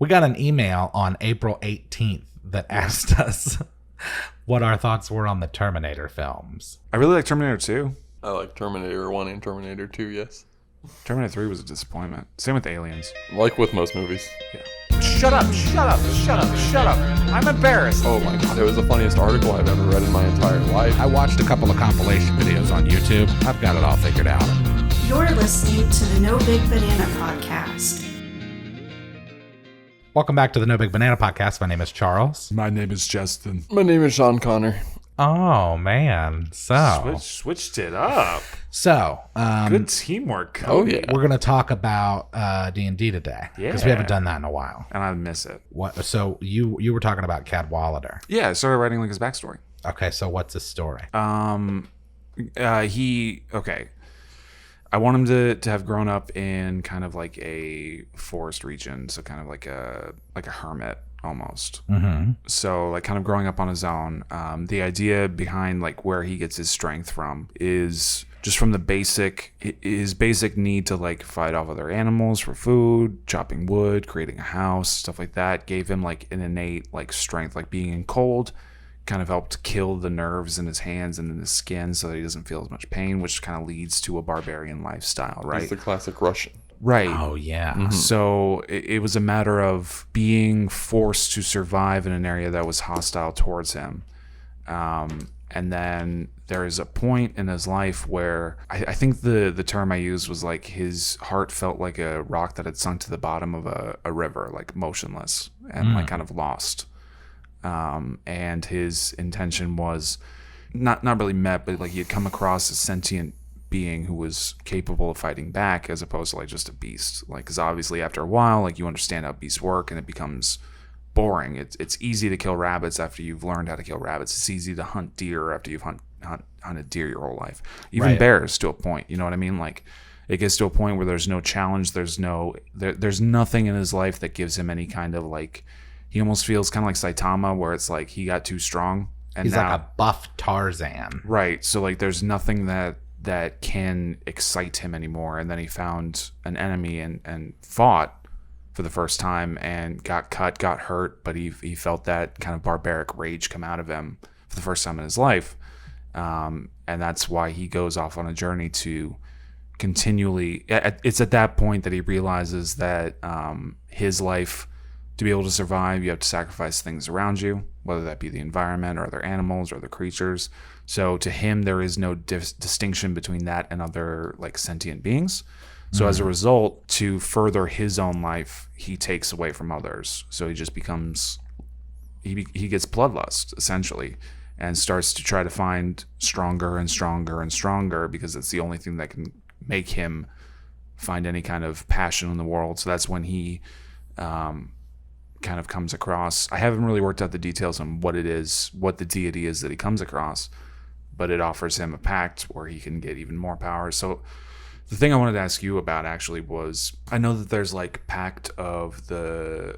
We got an email on April 18th that asked us what our thoughts were on the Terminator films. I really like Terminator 2. I like Terminator 1 and Terminator 2, yes. Terminator 3 was a disappointment. Same with Aliens. Like with most movies. Yeah. Shut up. I'm embarrassed. Oh my god, it was the funniest article I've ever read in my entire life. I watched a couple of compilation videos on YouTube. I've got it all figured out. You're listening to the No Big Banana Podcast. Welcome back to the No Big Banana Podcast. My name is Charles. My name is Justin. My name is Sean Connor. Oh, man. So, Switched it up. Good teamwork. Oh, yeah. we're going to talk about D&D today. Because we haven't done that in a while. And I miss it. So you were talking about Cadwallader. Yeah, I started writing like his backstory. Okay, so what's his story? I want him to have grown up in kind of like a forest region, so kind of like a hermit almost. Mm-hmm. So like kind of growing up on his own. The idea behind like where he gets his strength from is just from his basic need to like fight off other animals for food, chopping wood, creating a house, stuff like that. Gave him like an innate like strength, like being in cold. Kind of helped kill the nerves in his hands and in his skin so that he doesn't feel as much pain, which kind of leads to a barbarian lifestyle, right? He's the classic Russian. Right. Oh, yeah. Mm-hmm. So it was a matter of being forced to survive in an area that was hostile towards him. And then there is a point in his life where I think the term I used was like his heart felt like a rock that had sunk to the bottom of a river, like motionless and like kind of lost. And his intention was not really met, but like he had come across a sentient being who was capable of fighting back as opposed to like just a beast. Like, because obviously after a while, like you understand how beasts work and it becomes boring. It's easy to kill rabbits after you've learned how to kill rabbits. It's easy to hunt deer after you've hunted deer your whole life. Even bears to a point, you know what I mean? Like it gets to a point where there's no challenge. There's nothing in his life that gives him any kind of like, he almost feels kind of like Saitama, where it's like he got too strong. And he's now, like a buff Tarzan. Right. So like there's nothing that can excite him anymore. And then he found an enemy and fought for the first time and got cut, got hurt. But he felt that kind of barbaric rage come out of him for the first time in his life. And that's why he goes off on a journey to continually... It's at that point that he realizes that his life... To be able to survive, you have to sacrifice things around you, whether that be the environment or other animals or other creatures. So to him, there is no distinction between that and other like sentient beings. So as a result, to further his own life, he takes away from others. So he just becomes, he gets bloodlust essentially, and starts to try to find stronger and stronger and stronger because it's the only thing that can make him find any kind of passion in the world. So that's when he kind of comes across. I haven't really worked out the details on what it is, what the deity is that he comes across, but it offers him a pact where he can get even more power. So the thing I wanted to ask you about actually was, I know that there's like pact of the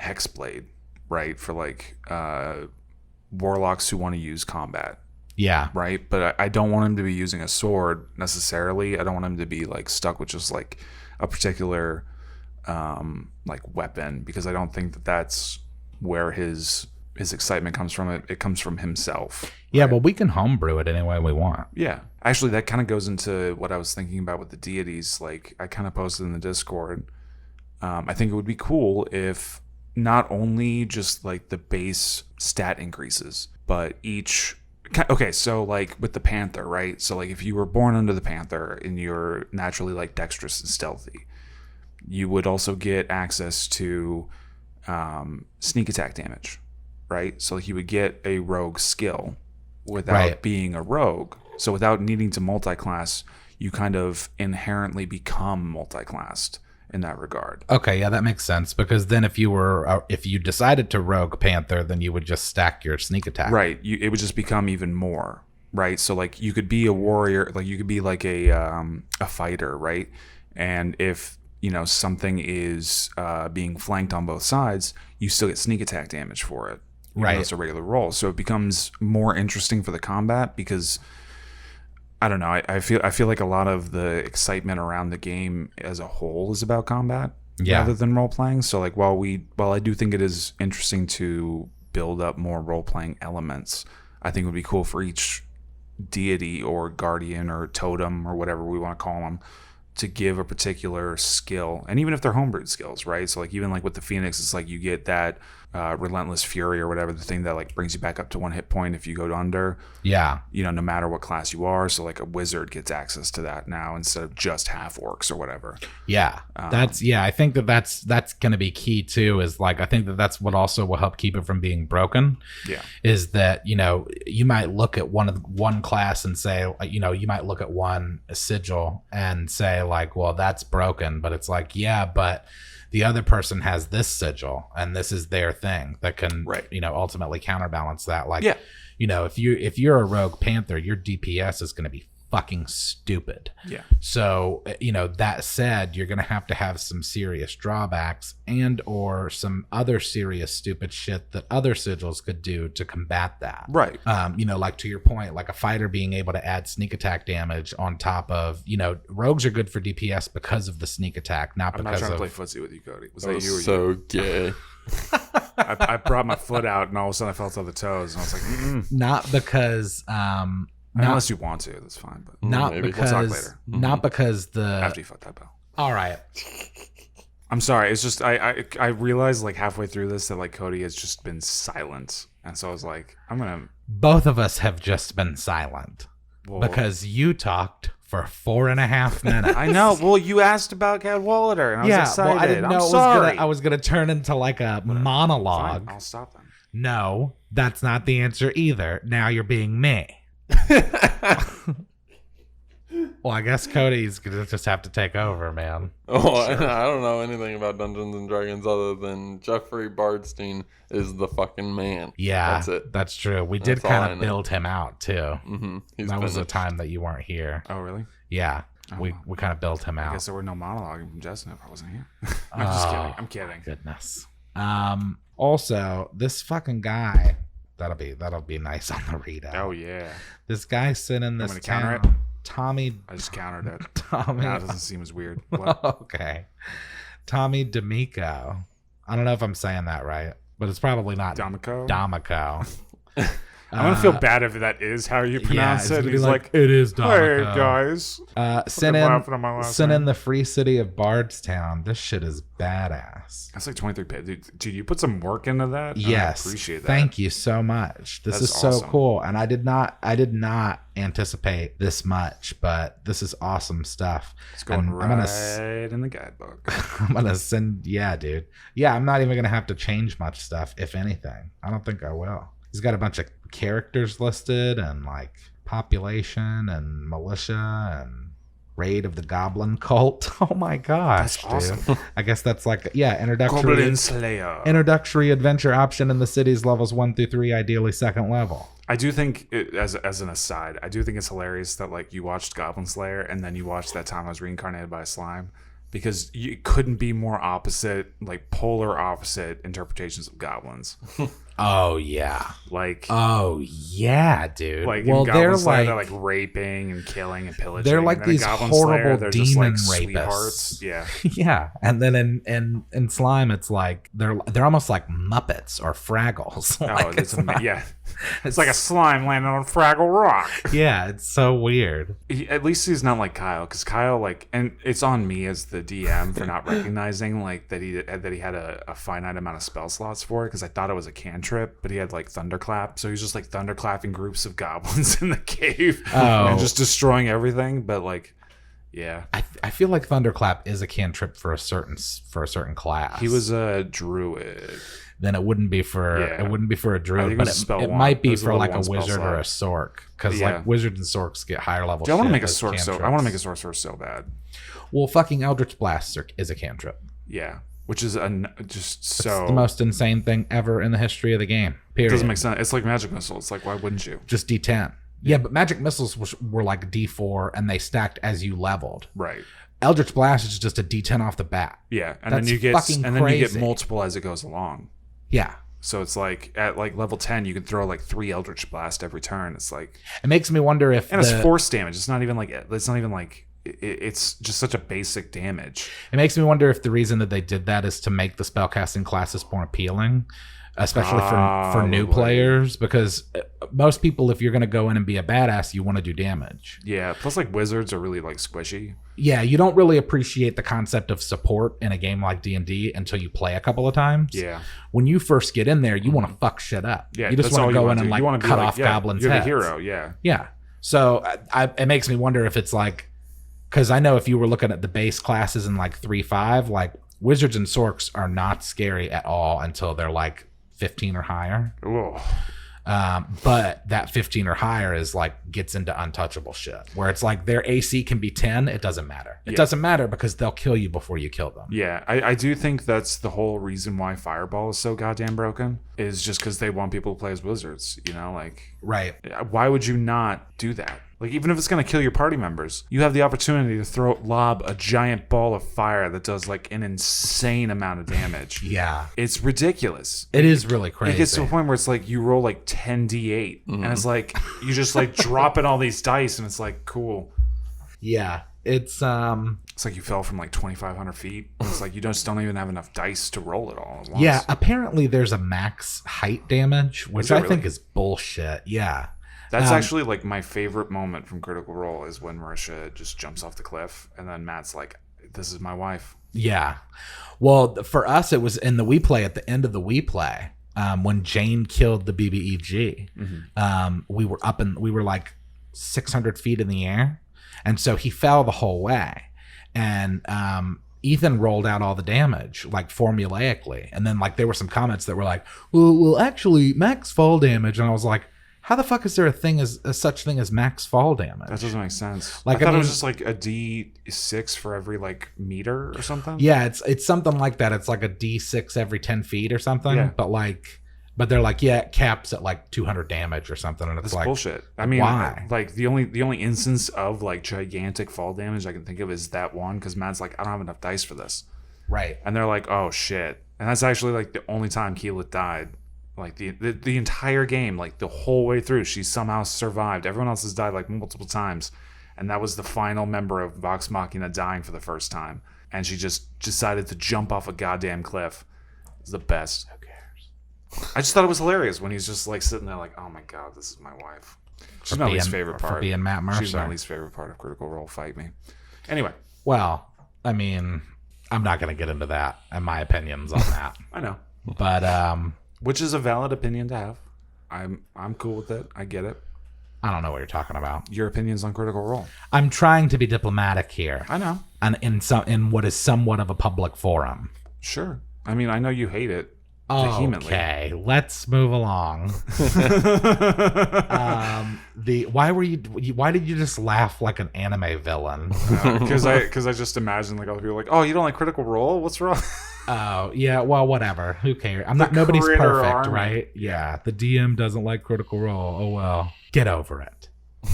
Hexblade, right? For like warlocks who want to use combat. Yeah. Right. But I don't want him to be using a sword necessarily. I don't want him to be like stuck with just like a particular like weapon, because I don't think that that's where his excitement comes from. It comes from himself. Yeah, but we can homebrew it any way we want. Yeah. Actually, that kind of goes into what I was thinking about with the deities. Like I kind of posted in the Discord. I think it would be cool if not only just like the base stat increases, but each... Okay, so like with the Panther, right? So like if you were born under the Panther and you're naturally like dexterous and stealthy, you would also get access to sneak attack damage, right? So you would get a rogue skill without being a rogue. So without needing to multi-class, you kind of inherently become multi-classed in that regard. Okay, yeah, that makes sense, because then if you decided to rogue Panther, then you would just stack your sneak attack. Right, it would just become even more, right? So like you could be a warrior, like you could be like a fighter, right? And if something is being flanked on both sides, you still get sneak attack damage for it. Right. It's a regular roll. So it becomes more interesting for the combat because, I don't know, I feel like a lot of the excitement around the game as a whole is about combat. rather than role playing. So like while I do think it is interesting to build up more role playing elements, I think it would be cool for each deity or guardian or totem or whatever we want to call them to give a particular skill, and even if they're homebrewed skills, right? So like even like with the Phoenix, it's like you get that relentless fury or whatever, the thing that like brings you back up to 1 hit point if you go under. Yeah. You know, no matter what class you are. So like a wizard gets access to that now instead of just half orcs or whatever. Yeah. I think that's going to be key too, is like, I think that's what also will help keep it from being broken. Yeah. Is that, you know, you might look at one class and say, you know, you might look at one sigil and say like, well, that's broken, but it's like, yeah, but the other person has this sigil and this is their thing that can, you know, ultimately counterbalance that. Like, you know, if you're a rogue panther, your DPS is going to be fucking stupid. Yeah. So, you know, that said, you're going to have some serious drawbacks and or some other serious stupid shit that other sigils could do to combat that. Right. You know, like to your point, like a fighter being able to add sneak attack damage on top of, you know, rogues are good for DPS because of the sneak attack, not I'm not because trying of... to play footsie with you, Cody. Was That that you or was so gay. I brought my foot out and all of a sudden I felt all the toes and I was like, Not because... unless you want to, that's fine. But not maybe. because... We'll talk later. Not because the... After you fuck that bell. All right. I'm sorry. It's just I realized like halfway through this that like Cody has just been silent, and so I was like, I'm gonna. Both of us have just been silent Well, because you talked for 4.5 minutes. I know. Well, you asked about Cadwallader, and I was excited. well, I didn't know I'm it was sorry. I was gonna turn into like a monologue. Fine, I'll stop then. No, that's not the answer either. Now you're being me. Well, I guess Cody's gonna just have to take over, man. Oh, I don't know anything about Dungeons and Dragons other than Jeffrey Bardstein is the fucking man. Yeah, that's it. That's true. We did That's all kind I of know. build him out too. Mm-hmm. That was the time that you weren't here. Oh, really? Yeah, Oh, we well. kind of built him I out. guess there were no monologuing from Justin if I wasn't here. I'm just kidding. I'm kidding. Goodness. Also, this fucking guy. That'll be nice on the readout. Oh yeah. This guy sitting in this gonna counter town. Tommy. I just countered it. Tommy. Now it doesn't seem as weird. What? Okay. Tommy D'Amico. I don't know if I'm saying that right, but it's probably not D'Amico? D'Amico. I'm gonna feel bad if that is how you pronounce it's it. gonna be He's like, it is hey D'Amico. guys. Sent laughing at my last in name. the free city of Bardstown. This shit is badass. That's like 23 pages. Dude, you put some work into that? Yes. I appreciate that. Thank you so much. This That's is so awesome. cool. And I did not anticipate this much, but this is awesome stuff. It's going And right in the guidebook. I'm gonna send dude. Yeah, I'm not even gonna have to change much stuff, if anything. I don't think I will. He's got a bunch of characters listed and like population and militia and raid of the goblin cult. Oh my gosh. That's dude. awesome. I guess that's like Goblin introductory Slayer. adventure option in the cities levels 1 through 3, ideally second level. I do think, as an aside, I do think it's hilarious that like you watched Goblin Slayer and then you watched That Time I Was Reincarnated by a Slime, because you couldn't be more opposite, like polar opposite interpretations of goblins. Oh yeah. Like, Oh yeah, dude. like well, in Goblin they're Slayer, like, they're like raping and killing and pillaging. they're like And then in these Goblin horrible Slayer, they're just like demon sweethearts. rapists. Yeah. yeah, and then in Slime, it's like they're almost like Muppets or Fraggles. Oh, Like, it's not- yeah. It's like a slime landing on Fraggle Rock. yeah, it's so weird. At least he's not like Kyle, because Kyle, like, and it's on me as the DM for not recognizing like that he had a finite amount of spell slots for it, because I thought it was a cantrip, but he had like thunderclap, so he's just like thunderclapping groups of goblins in the cave and just destroying everything. But like, yeah, I feel like Thunderclap is a cantrip for a certain class. he was a druid. Then it wouldn't be for Yeah. it wouldn't be for a I think druid, it but was a spell it one. might It be was a for level like a one spell wizard or a slot. sork, because Yeah. like wizards and sorks get higher level. Dude, I want to shit make a as sorcerer. I cantrips. want to make a sorcerer so bad. Well, fucking Eldritch Blast is a cantrip. Yeah, which is just It's so the most insane thing ever in the history of the game. Period. doesn't make sense. It's like magic missile. It's like, why wouldn't you? Just D10. Yeah, but magic missiles were like D4 and they stacked as you leveled. Right. Eldritch Blast is just a D10 off the bat. Yeah, and That's then you get fucking then you get crazy. multiple as it goes along. Yeah. So it's like at like level 10, you can throw like 3 Eldritch Blast every turn. It's like, It makes me wonder if and it's force damage. It's not even like it's just such a basic damage. It makes me wonder if the reason that they did that is to make the spellcasting classes more appealing, especially for new players, because most people, if you're going to go in and be a badass, you want to do damage. Yeah, plus like wizards are really like squishy. Yeah, you don't really appreciate the concept of support in a game like D&D until you play a couple of times. Yeah. When you first get in there, you want to fuck shit up. Yeah, you just want to go in and like cut off goblins' you're heads. the hero, yeah. Yeah. So it makes me wonder if it's like, because I know if you were looking at the base classes in like 3.5, like wizards and sorks are not scary at all until they're like 15 or higher. Ooh. But that 15 or higher is like gets into untouchable shit where it's like their AC can be 10. It doesn't matter. It doesn't matter because they'll kill you before you kill them. Yeah, I do think that's the whole reason why Fireball is so goddamn broken, is just because they want people to play as wizards, you know, like, right. Why would you not do that? Like, even if it's going to kill your party members, you have the opportunity to lob a giant ball of fire that does like an insane amount of damage. Yeah. It's ridiculous. It is really crazy. It gets to a point where it's like you roll like 10d8 and it's like you just like dropping all these dice and it's like, cool. Yeah. It's like you fell from like 2,500 feet. It's like you just don't even have enough dice to roll it all at once. Yeah, apparently there's a max height damage, which I think is bullshit. Yeah. That's actually like my favorite moment from Critical Role is when Marisha just jumps off the cliff and then Matt's like, this is my wife. Yeah. Well, for us, it was in the We Play at the end of the We Play when Jane killed the BBEG. We were like 600 feet in the air. And so he fell the whole way. And Ethan rolled out all the damage, like formulaically. And then like there were some comments that were like, well, actually, max fall damage. And I was like, how the fuck is there a such thing as max fall damage? That doesn't make sense. Like, I thought it was just like a D6 for every like meter or something. Yeah, it's something like that. It's like a D6 every 10 feet or something. Yeah. But they're like, yeah, it caps at like 200 damage or something. And it's That's like bullshit. I mean, why? Like the only instance of like gigantic fall damage I can think of is that one, because Matt's like, I don't have enough dice for this. Right. And they're like, oh shit. And that's actually like the only time Keelit died. Like the entire game, like the whole way through, she somehow survived. Everyone else has died like multiple times. And that was the final member of Vox Machina dying for the first time. And she just decided to jump off a goddamn cliff. It's the best. Who cares? I just thought it was hilarious when he's just like sitting there like, oh my God, this is my wife. She's my least favorite part. For being Matt Mercer. She's my least favorite part of Critical Role. Fight me. Anyway. Well, I mean, I'm not going to get into that and my opinions on that. I know. But, which is a valid opinion to have. I'm cool with it. I get it. I don't know what you're talking about. Your opinions on Critical Role. I'm trying to be diplomatic here. I know. And in what is somewhat of a public forum. Sure. I mean, I know you hate it vehemently. Okay, let's move along. Why did you just laugh like an anime villain? Because I just imagine like other people like, oh, you don't like Critical Role? What's wrong? Oh, yeah, well, whatever. Who cares? Nobody's perfect, right? Yeah, the DM doesn't like Critical Role. Oh, well. Get over it.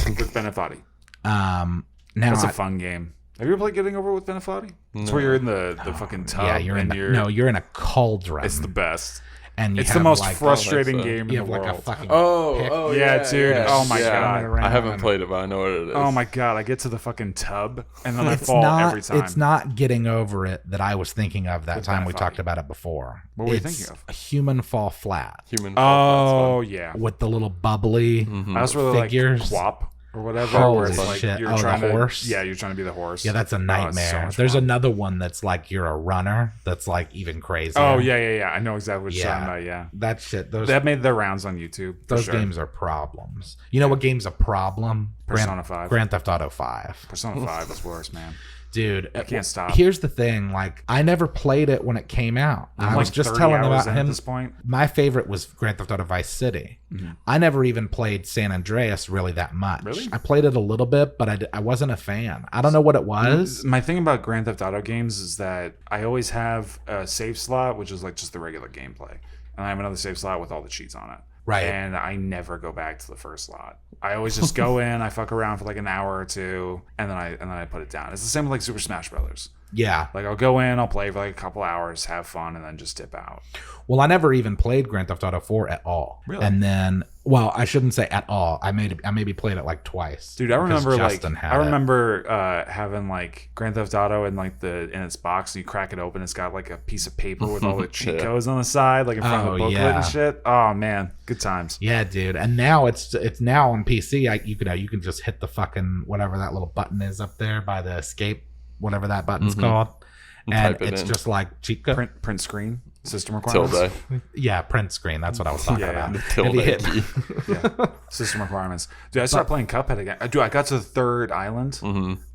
With Benefati. That's a fun game. Have you ever played Getting Over with Benefati? It's where you're in the fucking tub. Yeah, you're in a cauldron. It's the best. And it's the most frustrating game in the world. Like a fucking yeah, dude. Yeah. Oh my God. I haven't played it, but I know what it is. Oh my God. I get to the fucking tub and then I fall every time. It's not Getting Over It that I was thinking of that time we talked about it before. What were you thinking of? Human Fall Flat. Oh, yeah. With the little bubbly I was really figures. Like Quap or whatever. Holy like shit. You're trying the to, horse? Yeah, you're trying to be the horse. Yeah, that's a nightmare. There's another one that's like you're a runner that's like even crazier. Oh, yeah. I know exactly what you're talking about, yeah. That shit. That made their rounds on YouTube. Those games are problems. You know what game's a problem? Persona 5. Grand Theft Auto 5. Persona 5 is worse, man. Dude, I can't stop. Here's the thing, like I never played it when it came out. I was just telling about him. At this point. My favorite was Grand Theft Auto Vice City. Mm-hmm. I never even played San Andreas really that much. Really? I played it a little bit, but I wasn't a fan. I don't know what it was. My thing about Grand Theft Auto games is that I always have a save slot, which is like just the regular gameplay, and I have another save slot with all the cheats on it. Right. And I never go back to the first slot. I always just go in, I fuck around for like an hour or two, and then I put it down. It's the same with like Super Smash Brothers. Yeah. Like I'll go in, I'll play for like a couple hours, have fun, and then just dip out. Well, I never even played Grand Theft Auto 4 at all. Really? And then, well, I shouldn't say at all. I maybe played it like twice. Dude, I remember Justin had having like Grand Theft Auto in like in its box, and you crack it open, it's got like a piece of paper with all the cheat codes on the side, like in front of the booklet and shit. Oh man, good times. Yeah, dude. And now it's now on PC. You can just hit the fucking whatever that little button is up there by the escape, whatever that button's called, and it's just like cheat code. Print screen. System requirements. Tilde. Yeah, print screen. That's what I was talking about. The tilde key. Yeah. System requirements. Dude, I started playing Cuphead again. Dude, I got to the third island.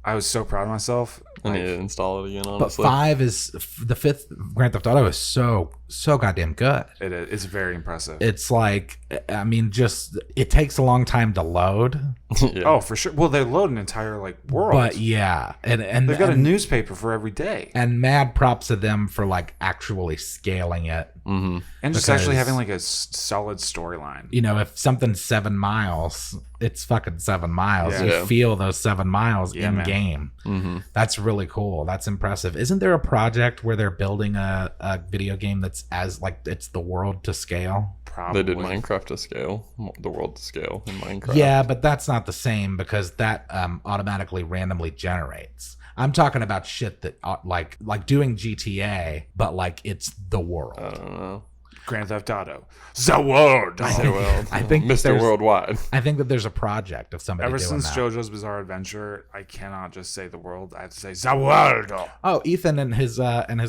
I was so proud of myself. I need to install it again, honestly. But 5 is the 5th Grand Theft Auto is so goddamn good. It is. It's very impressive. It's like, I mean, just it takes a long time to load. Yeah. Oh, for sure. Well, they load an entire like world. But yeah, and they've got a newspaper for every day. And mad props to them for like actually scaling it. Mm-hmm. And just actually having like a solid storyline. You know, if something's 7 miles, it's fucking 7 miles. Yeah. You feel those 7 miles in man. game. Mm-hmm. That's really cool. That's impressive. Isn't there a project where they're building a video game that's as like it's the world to scale? Probably. They did Minecraft to scale, the world to scale in Minecraft. Yeah, but that's not the same because that automatically randomly generates. I'm talking about shit that like doing GTA, but like it's the world. I don't know. Grand Theft Auto. The world. I think Mr. there's- Worldwide. I think that there's a project of somebody Ever doing since that. JoJo's Bizarre Adventure, I cannot just say the world. I have to say the world. Oh, Ethan and his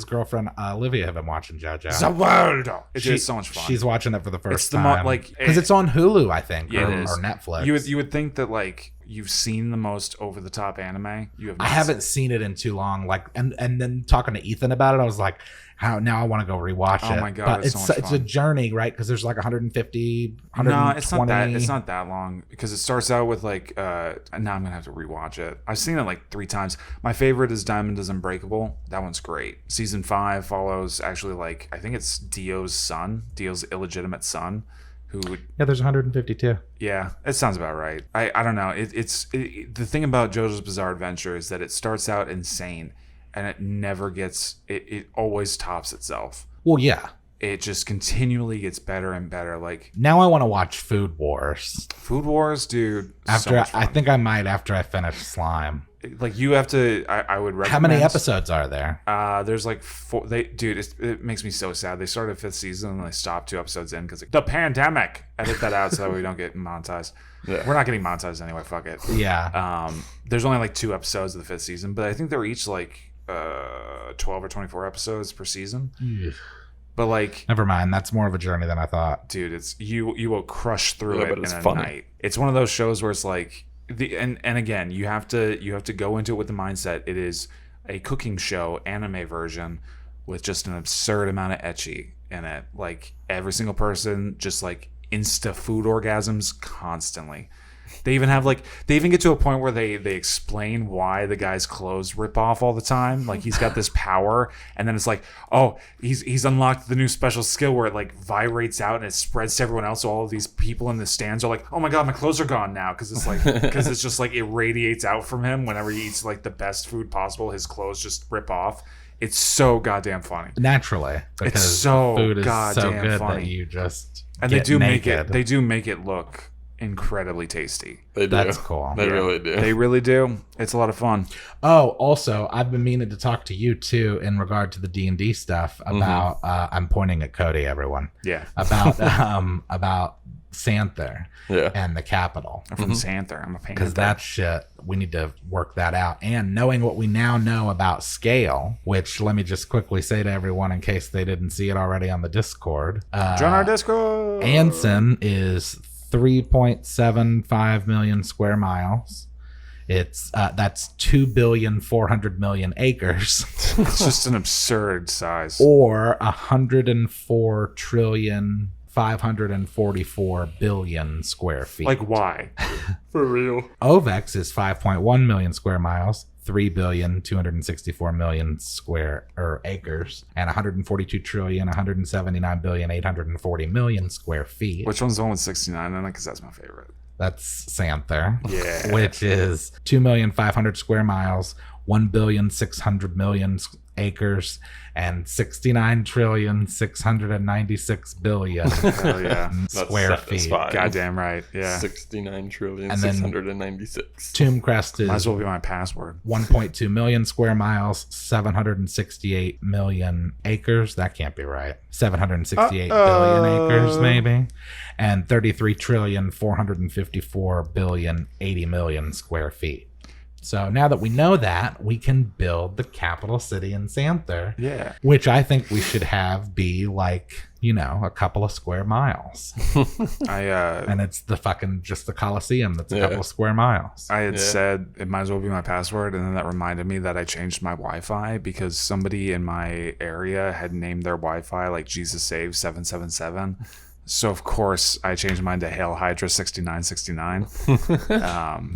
girlfriend Olivia have been watching JoJo. The world. It is so much fun. She's watching it for the first It's the time. because it's on Hulu, I think, Yeah, or, it is. or Netflix. You would think that like you've seen the most over the top anime. You have. I Not haven't seen it in too long. Like, and then talking to Ethan about it, I was like, "How now? I want to go rewatch it." Oh my God, But it's so much it's fun. a journey, right? Because there's like 150, 120. No, it's not that. It's not that long because it starts out with like. Now I'm gonna have to rewatch it. I've seen it like 3 times. My favorite is Diamond is Unbreakable. That one's great. Season 5 follows actually like I think it's Dio's illegitimate son, who. Yeah, there's 152. Yeah, it sounds about right. I don't know. The thing about JoJo's Bizarre Adventure is that it starts out insane, and it never gets. It always tops itself. Well, yeah. It just continually gets better and better. Like Now I want to watch Food Wars. Food Wars, dude. After so much fun. I think I might after I finish Slime. like you have to. I would recommend. How many episodes are there? There's like 4. It makes me so sad. They started 5th season and they stopped 2 episodes in because the pandemic. Edit that out so that we don't get monetized. Yeah. We're not getting monetized anyway. Fuck it. Yeah. There's only like 2 episodes of the 5th season, but I think they're each like 12 or 24 episodes per season. But like, Never mind. That's more of a journey than I thought. dude, it's you will crush through Yeah, it but in it's a funny. night. It's one of those shows where it's like and again, you have to go into it with the mindset it is a cooking show anime version with just an absurd amount of ecchi in it. Like every single person just like insta food orgasms constantly. They even get to a point where they explain why the guy's clothes rip off all the time. Like he's got this power, and then it's like, oh, he's unlocked the new special skill where it like vibrates out and it spreads to everyone else. So all of these people in the stands are like, oh my god, my clothes are gone now because it's just like it radiates out from him whenever he eats like the best food possible. His clothes just rip off. It's so goddamn funny. Naturally, because It's so food is so goddamn good funny. that you just And get naked. they do make it look incredibly tasty. They do. That's cool. They really do. They really do. It's a lot of fun. Oh, also, I've been meaning to talk to you too in regard to the D&D stuff about. I'm pointing at Cody, everyone. Yeah. About Santher Yeah. and the capital. I'm from Santher. I'm a pain. Because that shit, we need to work that out. And knowing what we now know about scale, which let me just quickly say to everyone in case they didn't see it already on the Discord. Join our Discord. Anson is 3.75 million square miles. It's that's 2,400,000,000 acres, It's just an absurd size. or 104,544,000,000,000 square feet. Like why? For real. Ovex is 5.1 million square miles, 3,264,000,000 square acres, and 142,179,840,000,000 square feet. Which one's the one with 69 in it? Because that's my favorite. That's Santher. Yeah. Which is 2,500,000 square miles, 1,600,000,000 acres, and 69,696,000,000,000 Hell yeah. square feet. satisfying. Goddamn right. Yeah. 69 trillion, And then 696. Tomb Crest Might as is well be my password. 1.2 million square miles, 768 million acres. That can't be right. 768 billion acres, maybe. And 33,454,080,000,000 square feet. So now that we know that, we can build the capital city in Santher. Yeah. Which I think we should have be like, a couple of square miles. And it's just the Coliseum that's a couple of square miles. I had said it might as well be my password, and then that reminded me that I changed my Wi-Fi because somebody in my area had named their Wi-Fi like Jesus Save 777. So of course I changed mine to Hail Hydra 6969.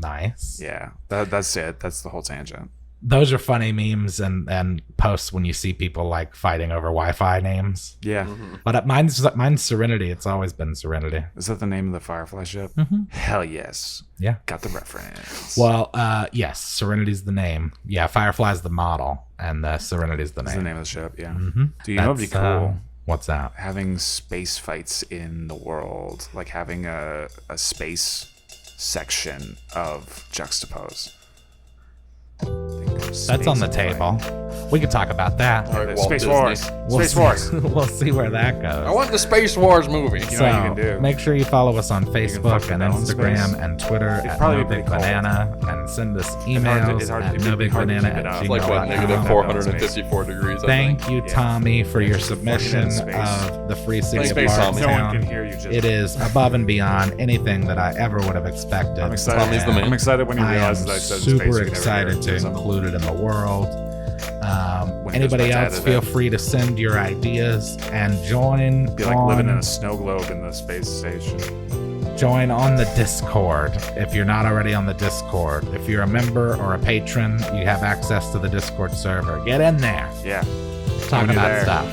Nice. Yeah, that's it. That's the whole tangent. Those are funny memes and posts when you see people like fighting over Wi-Fi names. Yeah. But mine's Serenity. It's always been Serenity. Is that the name of the Firefly ship? Hell yes. Yeah. Got the reference. Well, yes, Serenity's the name. Yeah, Firefly's the model, and Serenity's the That's name. the name of the ship. Yeah. Mm-hmm. Do you know what'd be cool? What's that? Having space fights in the world, like having a space section of Juxtapose. That's on the table. We could talk about that. All right, Walt Space Disney. Wars. We'll Space see- Wars. We'll see where that goes. I want the Space Wars movie. You know So what you can do? make sure you follow us on fuck Facebook with and that on Instagram space. and Twitter It'd at probably No be Big pretty cold. Banana, and send us hard to- emails it's hard at to- it'd be hard to keep nobigbanana it up. at It's like what, gmail.com. negative Space. 454 degrees, I Thank think. you, Tommy, for your Fucking submission in space. of the Free City Thanks, of Space Tommy. No one Bardstown. can hear you. Just It is above and beyond anything that I ever would have expected. I'm excited. Tommy's the man. I'm excited when you I am realize that I said super space. You can never excited hear to it. include it in the world. When it Anybody goes back to else, edit feel it. free to send your ideas and join. Be like living in on- a snow globe in the space station. Join on the Discord if you're not already on the Discord. If you're a member or a patron, you have access to the Discord server. Get in there. Yeah. Talk When you're about there, stuff.